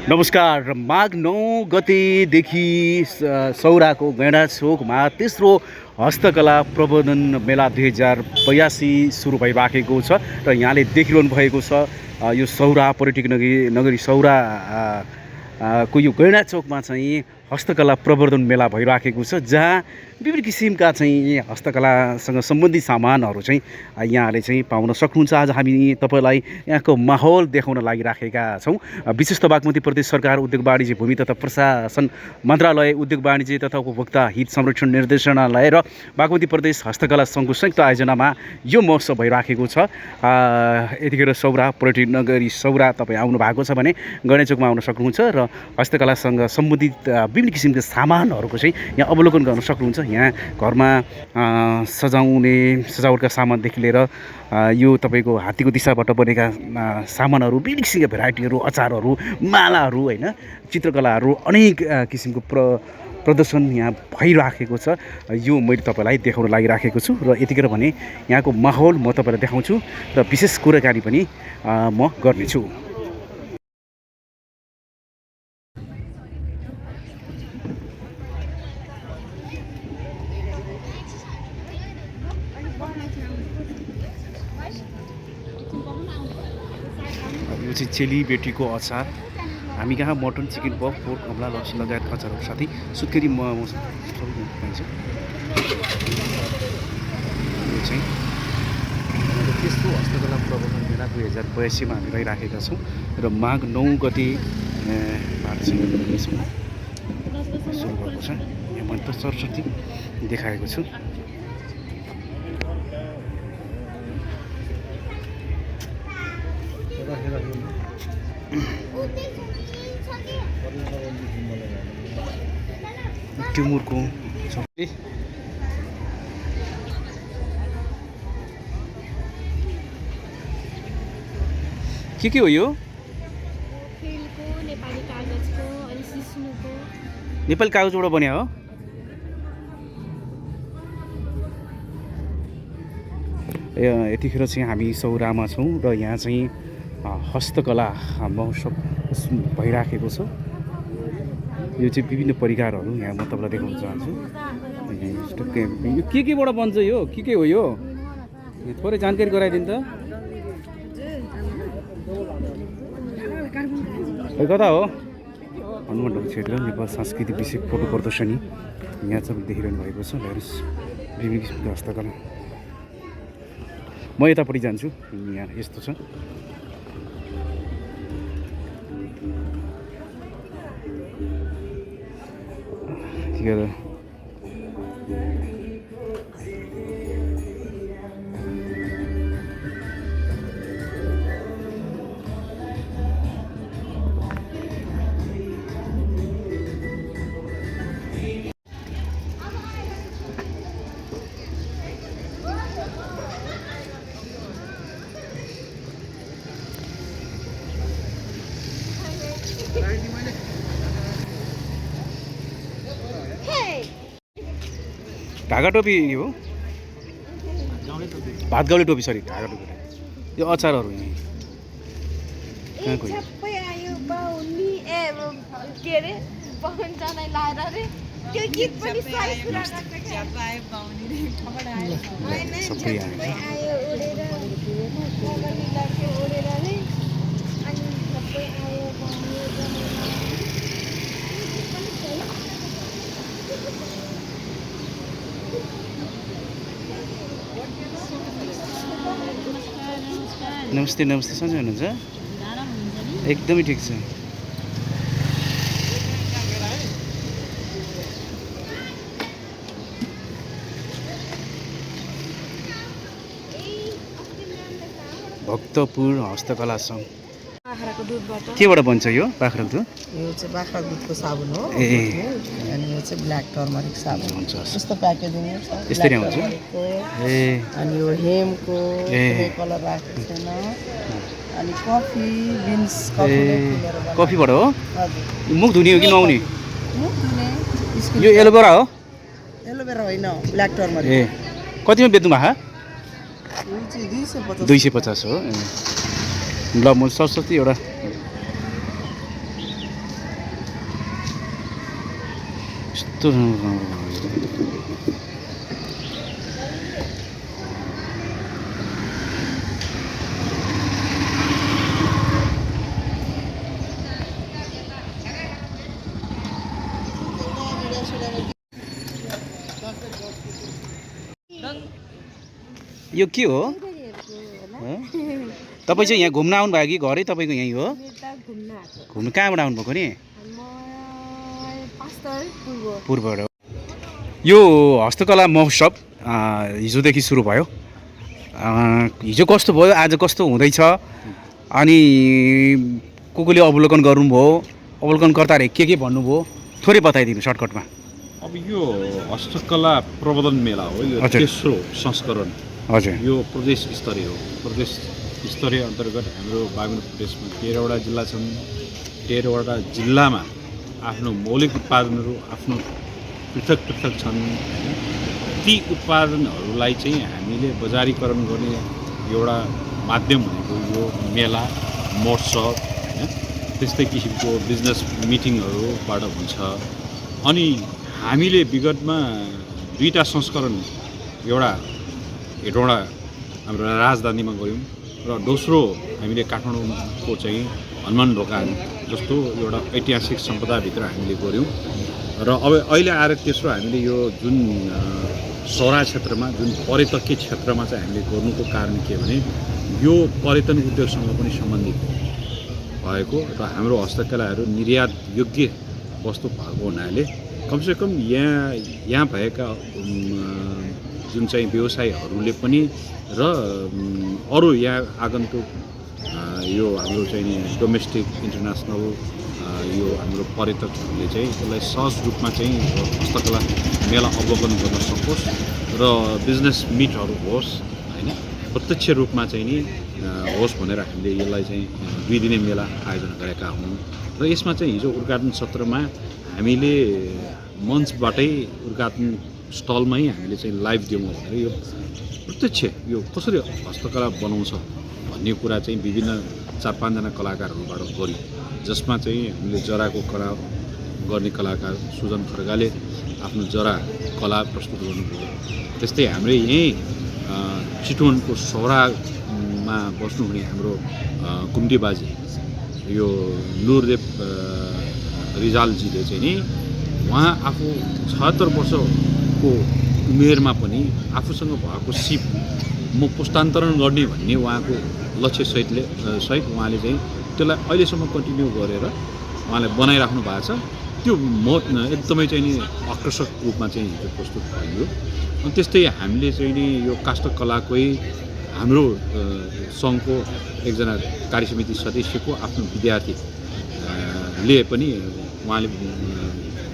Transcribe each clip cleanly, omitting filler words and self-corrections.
नमस्कार। माघ 9 गतेदेखि सौराको गैँडा चोकमा तेस्रो हस्तकला प्रवर्धन मेला 2082 सुरु भइराखेको छ र यहाँले देखिरहनु भएको छ यो सौरा पर्यटक नगरी सौरा को यो गैँडा चोकमा चाहिँ हस्तकला प्रवर्धन मेला भइराखेको छ, जहाँ विभिन्न किसिमका चाहिँ हस्तकलासँग सम्बन्धित सामानहरू चाहिँ यहाँले चाहिँ पाउन सक्नुहुन्छ। आज हामी तपाईलाई यहाँको माहौल देखाउन लागिराखेका छौँ। विशेष त बागमती प्रदेश सरकार उद्योग वाणिज्य भूमि तथा प्रशासन मन्त्रालय, उद्योग वाणिज्य तथा उपभोक्ता हित संरक्षण निर्देशनालय र बागमती प्रदेश हस्तकला सङ्घको संयुक्त आयोजनामा यो महोत्सव भइराखेको छ। यतिखेर सौरा पर्यटक नगरी सौरा तपाईँ आउनु भएको छ भने गणेशचोकमा आउन सक्नुहुन्छ र हस्तकलासँग सम्बन्धित विभिन्न किसिमका सामानहरूको चाहिँ यहाँ अवलोकन गर्न सक्नुहुन्छ। यहाँ घरमा सजावटका सामानदेखि लिएर यो तपाईँको हात्तीको दिशाबाट बनेका सामानहरू, विभिन्न किसिमका भेराइटीहरू, अचारहरू, मालाहरू, होइन, चित्रकलाहरू, अनेक किसिमको प्रदर्शन यहाँ भइराखेको छ। यो मैले तपाईँलाई देखाउन लागिराखेको छु र यतिखेर भने यहाँको माहौल म तपाईँलाई देखाउँछु र विशेष कुराकानी पनि म गर्नेछु। यो चाहिँ चेलीबेटीको अचार। हामी कहाँ मटन, चिकन, पप, पोर्क, अमला, लप्सी लगायत अचारहरू साथै सुत्केरी मोमो सबै पाइन्छ। यो चाहिँ तेस्रो हस्तकला प्रवर्धन मेला 2082 मा हामी रहिराखेका छौँ र माघ 9 गते सुरु भएको छ। यहाँ मैले त सरस्वती देखाएको छु। टिमुरको छपी के हो यो? नेपाली कागजबाट बन्या हो। यतिखेर चाहिँ हामी सौरामा छौँ र यहाँ चाहिँ हस्तकला महोत्सव भइराखेको छ। यो चाहिँ विभिन्न परिकारहरू यहाँ म तपाईँलाई देखाउन चाहन्छु। यो केबाट बन्छ? यो के हो यो? थोरै जानकारी गराइदिनु त। कता हो? हनुमान ढोका क्षेत्र नेपाल सांस्कृतिक विषय फोटो प्रदर्शनी यहाँ चाहिँ देखिरहनु भएको छ। हेर्नुहोस् विभिन्न किसिमको हस्तकला। म यतापट्टि जान्छु। यहाँ यस्तो छ। ढाका टोपी हो, भात गाउले टोपी, सरी ढाका टोपी। यो अचारहरू कहाँको सबै नमस्ते नमस्ते। सन्चै हुनुहुन्छ? एकदमै ठिक छ। भक्तपुर हस्तकला सङ्घ। केबाट बन्छ यो? बाख्राको दुध? यो चाहिँ बाख्राको दुधको साबुन हो। ए अनि यो चाहिँ ब्ल्याक टर्मरिक साबुन हुन्छ। यस्तो प्याकेजिङ छ। यस्तै आउँछ। ए अनि यो हेमको कलर राखेको छैन। अनि कफी बिन्स कफीबाट हो। मुख धुने हो कि नुहाउने? मुख धुने। यो एलोभेरा हो? एलोभेरा होइन, ब्ल्याक टर्मरिक। ए कतिमा बेच्नु भएको? 250 हो। ल म सरस्वती एउटा यस्तो यो के हो तपाईँ चाहिँ यहाँ घुम्न आउनुभयो कि घरै तपाईँको यहीँ हो घुम्नु कहाँबाट आउनुभएको नि पूर्वबाट यो हस्तकला महोत्सव हिजोदेखि सुरु भयो हिजो कस्तो भयो आज कस्तो हुँदैछ अनि कसले अवलोकन गर्नुभयो अवलोकनकर्ताहरूले के भन्नुभयो थोरै बताइदिनु सर्टकटमा अब यो हस्तकला प्रवर्धन मेला हो यो हजुर। तेस्रो संस्करण हजुर यो प्रदेश स्तरीय हो प्रदेश स्तरीय अन्तर्गत हाम्रो बागमती प्रदेशमा 13वटा जिल्ला छन् 13वटा जिल्लामा आफ्नो मौलिक उत्पादनहरू आफ्नो पृथक पृथक छन् ती उत्पादनहरूलाई चाहिँ हामीले बजारीकरण गर्ने एउटा माध्यम भनेको यो मेला महोत्सव होइन त्यस्तै किसिमको बिजनेस मिटिङहरूबाट हुन्छ अनि हामीले विगतमा 2टा संस्करण एउटा हेटौँडा हाम्रो राजधानीमा गऱ्यौँ र दोस्रो हामीले काठमाडौँको चाहिँ हनुमान ढोका जस्तो एउटा ऐतिहासिक सम्पदाभित्र हामीले गऱ्यौँ र अब अहिले आएर तेस्रो हामीले यो जुन सौरा क्षेत्रमा जुन पर्यटकीय क्षेत्रमा चाहिँ हामीले गर्नुको कारण के भने यो पर्यटन उद्योगसँग पनि सम्बन्धित भएको र हाम्रो हस्तकलाहरू निर्यात योग्य वस्तु भएको हुनाले कमसेकम यहाँ भएका जुन चाहिँ व्यवसायीहरूले पनि र अरू यहाँ आगन्तुक यो हाम्रो चाहिँ डोमेस्टिक इन्टरनेसनल यो हाम्रो पर्यटकहरूले चाहिँ यसलाई सहज रूपमा चाहिँ हस्तकला मेला अवलोकन गर्न सकोस् र बिजनेस मिटहरू होस् होइन प्रत्यक्ष रूपमा चाहिँ नि होस् भनेर हामीले यसलाई चाहिँ 2 दिने मेला आयोजना गरेका हौँ र यसमा चाहिँ हिजो उद्घाटन सत्रमा हामीले मञ्चबाटै उद्घाटन स्टलमै हामीले चाहिँ लाइभ दियौँ भनेर यो प्रत्यक्ष यो कसरी हस्तकला बनाउँछ भन्ने कुरा चाहिँ विभिन्न 4-5 जना कलाकारहरूबाट गर्यो जसमा चाहिँ हामीले जराको कला गर्ने कलाकार सुजन खड्गाले आफ्नो जरा कला प्रस्तुत गर्नुभयो त्यस्तै हाम्रो यहीँ चितवनको सौरामा बस्नुहुने हाम्रो कुम्टी बाजे यो नूरदेव रिजालजीले चाहिँ नि उहाँ आफू 76 वर्षको उमेरमा पनि आफूसँग भएको सिप म पुस्तान्तरण गर्ने भन्ने उहाँको लक्ष्य सहित उहाँले चाहिँ त्यसलाई अहिलेसम्म कन्टिन्यू गरेर उहाँले बनाइराख्नु भएको छ त्यो एकदमै चाहिँ नि आकर्षक रूपमा चाहिँ हिजो प्रस्तुत भयो अनि त्यस्तै हामीले चाहिँ नि यो काष्ठकलाकै हाम्रो सङ्घको एकजना कार्यसमिति सदस्यको आफ्नो विद्यार्थीले पनि उहाँले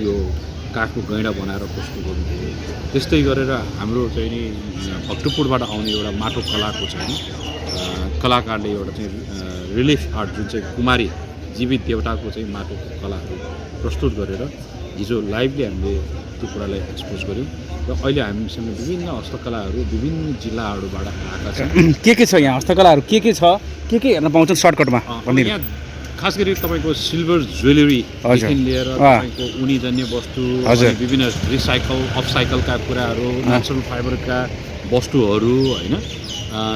यो काठको गैँडा बनाएर प्रस्तुत गर्नुभयो त्यस्तै गरेर हाम्रो चाहिँ नि भक्तपुरबाट आउने एउटा माटो कलाको चाहिँ कलाकारले एउटा चाहिँ रिलिफ आर्ट जुन चाहिँ कुमारी जीवित देवताको चाहिँ माटोको कलाहरू प्रस्तुत गरेर हिजो लाइभली हामीले त्यो कुरालाई एक्सपोज गऱ्यौँ र अहिले हामीसँग विभिन्न हस्तकलाहरू विभिन्न जिल्लाहरूबाट आएका छन् के छ यहाँ हस्तकलाहरू के छ के हेर्न पाउँछन् सर्टकटमा भनिदिनु यहाँ खास गरी तपाईँको सिल्भर ज्वेलरीदेखि लिएर तपाईँको उनीजन्य वस्तु विभिन्न रिसाइकल अपसाइकलका कुराहरू नेचुरल फाइबरका वस्तुहरू होइन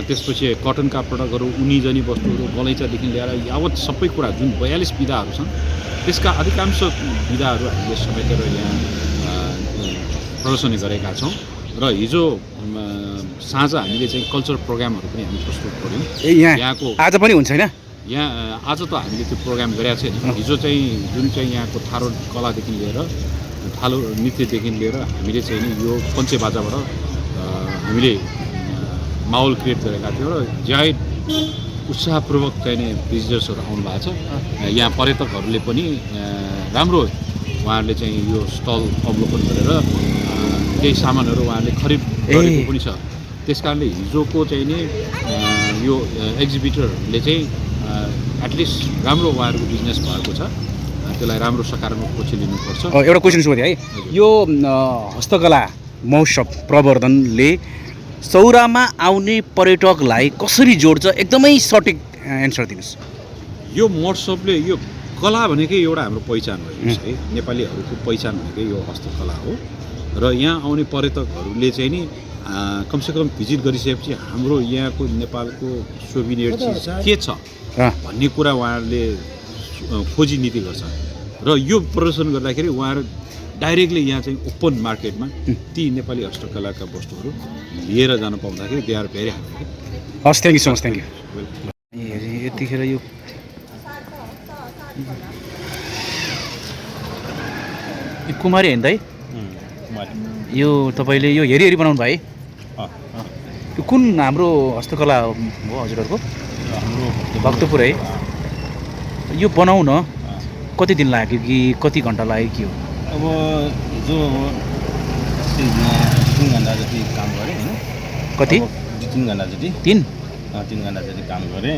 त्यसपछि कटनका प्रडक्टहरू उनीजन्य वस्तुहरू गलैँचादेखि लिएर यावत सबै कुरा जुन 42 विधाहरू छन् त्यसका अधिकांश विधाहरू हामीले समेटेर यहाँ प्रदर्शनी गरेका छौँ र हिजो साँझ हामीले चाहिँ कल्चर प्रोग्रामहरू पनि हामी प्रस्तुत गऱ्यौँ यहाँको आज पनि हुन्छ होइन यहाँ आज त हामीले त्यो प्रोग्राम गरेका छैन हिजो चाहिँ जुन चाहिँ यहाँको थारो कलादेखि लिएर थालो नृत्यदेखि लिएर हामीले चाहिँ नि यो पञ्चे बाजाबाट हामीले माहौल क्रिएट गरेका थियौँ र ज्यादै उत्साहपूर्वक चाहिँ नि भिजिटर्सहरू आउनु भएको छ यहाँ पर्यटकहरूले पनि राम्रो उहाँहरूले चाहिँ यो स्टल अवलोकन गरेर केही सामानहरू उहाँहरूले खरिद गरेको पनि छ त्यस कारणले हिजोको चाहिँ नि यो एक्जिबिटरहरूले चाहिँ एटलिस्ट राम्रो उहाँहरूको बिजनेस भएको छ त्यसलाई राम्रो सकारात्मक पछि लिनुपर्छ एउटा क्वेसन सोधेँ है यो हस्तकला महोत्सव प्रवर्धनले सौरामा आउने पर्यटकलाई कसरी जोड्छ एकदमै सटिक एन्सर दिनुहोस् यो महोत्सवले यो कला भनेकै एउटा हाम्रो पहिचान हो है, नेपालीहरूको पहिचान भनेकै यो हस्तकला हो र यहाँ आउने पर्यटकहरूले चाहिँ नि कमसेकम भिजिट गरिसकेपछि हाम्रो यहाँको नेपालको सोभिनियर चिज के छ भन्ने कुरा उहाँहरूले खोजी नीति गर्छ र यो प्रदर्शन गर्दाखेरि उहाँहरू डाइरेक्टली यहाँ चाहिँ ओपन मार्केटमा ती नेपाली हस्तकलाका वस्तुहरू लिएर जान पाउँदाखेरि दे आर भेरी ह्याप्पी। हस् thank you so much thank you. यतिखेर यो कुमारी होइन दाइ यो तपाईँले यो हेरी हेरी बनाउनु भयो यो कुन हाम्रो हस्तकला हो हजुरहरूको? हाम्रो भक्तपुर है। यो बनाउन कति दिन लाग्यो कि कति घन्टा लाग्यो के हो? अब हिजो 3 घन्टा जति काम गरेँ होइन। कति? 3 घन्टा जति। 3 घन्टा जति काम गरेँ।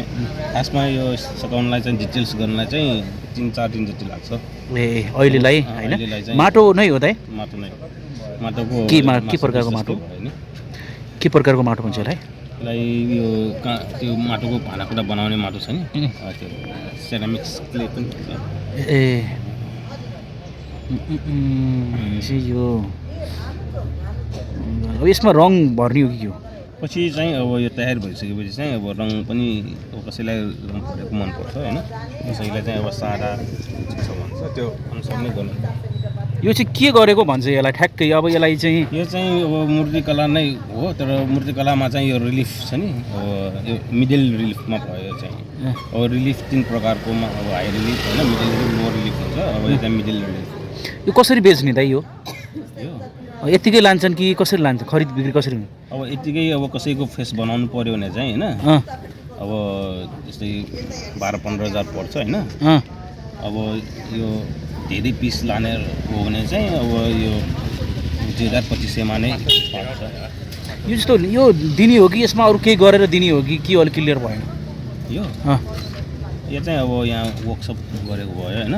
खासमा यो सकाउनलाई चाहिँ डिटेल्स गर्नलाई चाहिँ 3-4 दिन जति लाग्छ। ए अहिलेलाई होइन माटो नै हो त? माटो नै माटोको के प्रकारको माटो? के प्रकारको माटो भन्छ यसलाई? यसलाई यो त्यो माटोको भाँडाकुँडा बनाउने माटो छ नि त्यो सेरामिक्स क्ले पनि भन्छ। ए यो अब यसमा रङ भर्ने हो कि के हो? पछि चाहिँ अब यो तयार भइसकेपछि चाहिँ अब रङ पनि कसैलाई रङ फरेको मनपर्छ होइन, कसैलाई चाहिँ अब सादा छ भन्छ त्यो अनुसार नै गर्नु। यो चाहिँ के गरेको भन्छ यसलाई ठ्याक्कै? अब यसलाई चाहिँ यो चाहिँ अब मूर्तिकला नै हो, तर मूर्तिकलामा चाहिँ यो रिलिफ छ नि, अब यो मिडल रिलिफमा भयो चाहिँ। अब रिलिफ 3 प्रकारकोमा अब हाई रिलिफ होइन, मिडल रिलिफ, लो रिलिफ हुन्छ। अब यो चाहिँ मिडल रिलिफ। यो कसरी बेच्ने दाइ? यो यो यत्तिकै लान्छन् कि कसरी लान्छ? खरिद बिक्री कसरी? अब यत्तिकै अब कसैको फेस बनाउनु पऱ्यो भने चाहिँ होइन, अब जस्तै 12-15 हजार पर्छ होइन। अब यो धेरै पिस लाने हो भने चाहिँ अब यो 2500मा नै पाउँछ। यो जस्तो यो दिने हो कि यसमा अरू केही गरेर दिने हो कि के अलि क्लियर भएन? यो चाहिँ अब यहाँ वर्कसप गरेको भयो होइन।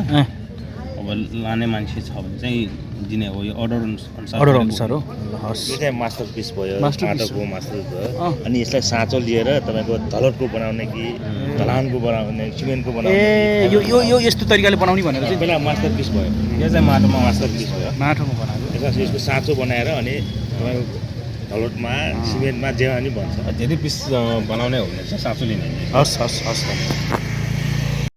अब लाने मान्छे छ भने चाहिँ दिने हो, यो अर्डर अनुसार हो। हस्, यो चाहिँ मास्टरपिस भयो, माटोको मास्टरपिस भयो। अनि यसलाई साँचो लिएर तपाईँको धलटको बनाउने कि ढलानको बनाउने, सिमेन्टको बनाउने। ए यो यो यो यस्तो तरिकाले बनाउने भनेर चाहिँ पहिला मास्टरपिस भयो। यो चाहिँ माटोमा मास्टरपिस भयो, माटोमा बनाएको। त्यसमा यसको साँचो बनाएर अनि तपाईँको धलटमा सिमेन्टमा जेमा पनि भन्छ। धेरै पिस बनाउने हो भने चाहिँ साँचो लिने। हस् हस् हस्।